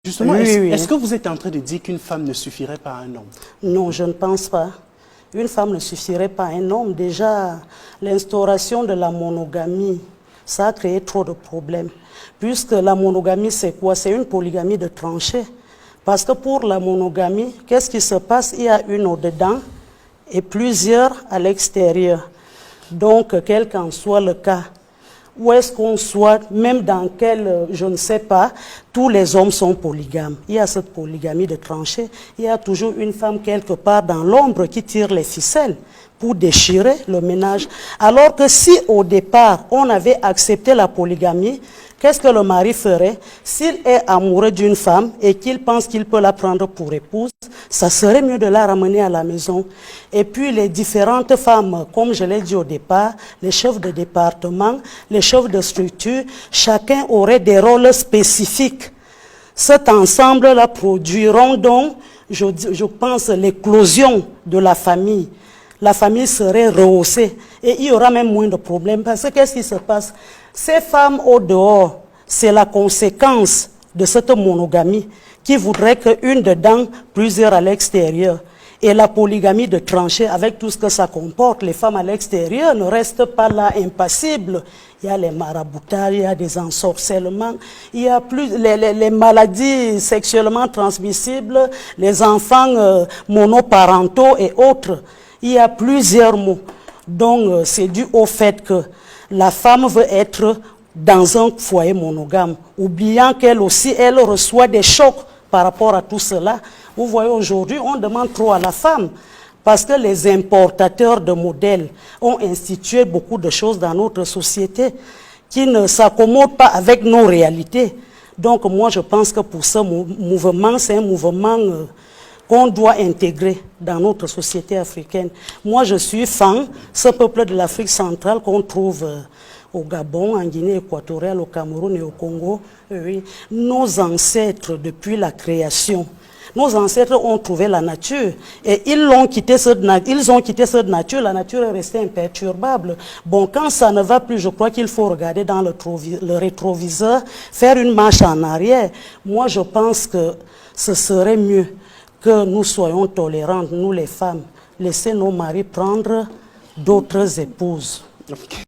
Justement, Oui, est-ce que vous êtes en train de dire qu'une femme ne suffirait pas à un homme? Non, je ne pense pas. Une femme ne suffirait pas à un homme. Déjà, l'instauration de la monogamie, ça a créé trop de problèmes. Puisque la monogamie, c'est quoi? C'est une polygamie de tranchées. Parce que pour la monogamie, qu'est-ce qui se passe? Il y a une au-dedans et plusieurs à l'extérieur. Donc, quel qu'en soit le cas, où est-ce qu'on soit, même dans quel, je ne sais pas, tous les hommes sont polygames. Il y a cette polygamie de tranchées. Il y a toujours une femme quelque part dans l'ombre qui tire les ficelles pour déchirer le ménage. Alors que si au départ, on avait accepté la polygamie, qu'est-ce que le mari ferait? S'il est amoureux d'une femme et qu'il pense qu'il peut la prendre pour épouse, ça serait mieux de la ramener à la maison. Et puis les différentes femmes, comme je l'ai dit au départ, les chefs de département, les chefs de structure, chacun aurait des rôles spécifiques. Cet ensemble-là produiront donc, je pense, l'éclosion de la famille. La famille serait rehaussée et il y aura même moins de problèmes. Parce que qu'est-ce qui se passe? Ces femmes au dehors, c'est la conséquence de cette monogamie qui voudrait qu'une dedans, plusieurs à l'extérieur. Et la polygamie de tranchées, avec tout ce que ça comporte, les femmes à l'extérieur ne restent pas là impassibles. Il y a les maraboutages, il y a des ensorcellements, il y a plus les maladies sexuellement transmissibles, les enfants monoparentaux et autres. Il y a plusieurs mots. Donc, c'est dû au fait que la femme veut être dans un foyer monogame, oubliant qu'elle aussi, elle reçoit des chocs par rapport à tout cela. Vous voyez, aujourd'hui, on demande trop à la femme parce que les importateurs de modèles ont institué beaucoup de choses dans notre société qui ne s'accommodent pas avec nos réalités. Donc, moi, je pense que pour ce mouvement, c'est un mouvement qu'on doit intégrer dans notre société africaine. Moi, je suis fan, ce peuple de l'Afrique centrale qu'on trouve au Gabon, en Guinée équatoriale, au Cameroun et au Congo. Oui. Nos ancêtres, depuis la création, nos ancêtres ont trouvé la nature et ils ont quitté cette nature, la nature est restée imperturbable. Bon, quand ça ne va plus, je crois qu'il faut regarder dans le rétroviseur, faire une marche en arrière. Moi, je pense que ce serait mieux que nous soyons tolérantes, nous les femmes, laisser nos maris prendre d'autres épouses.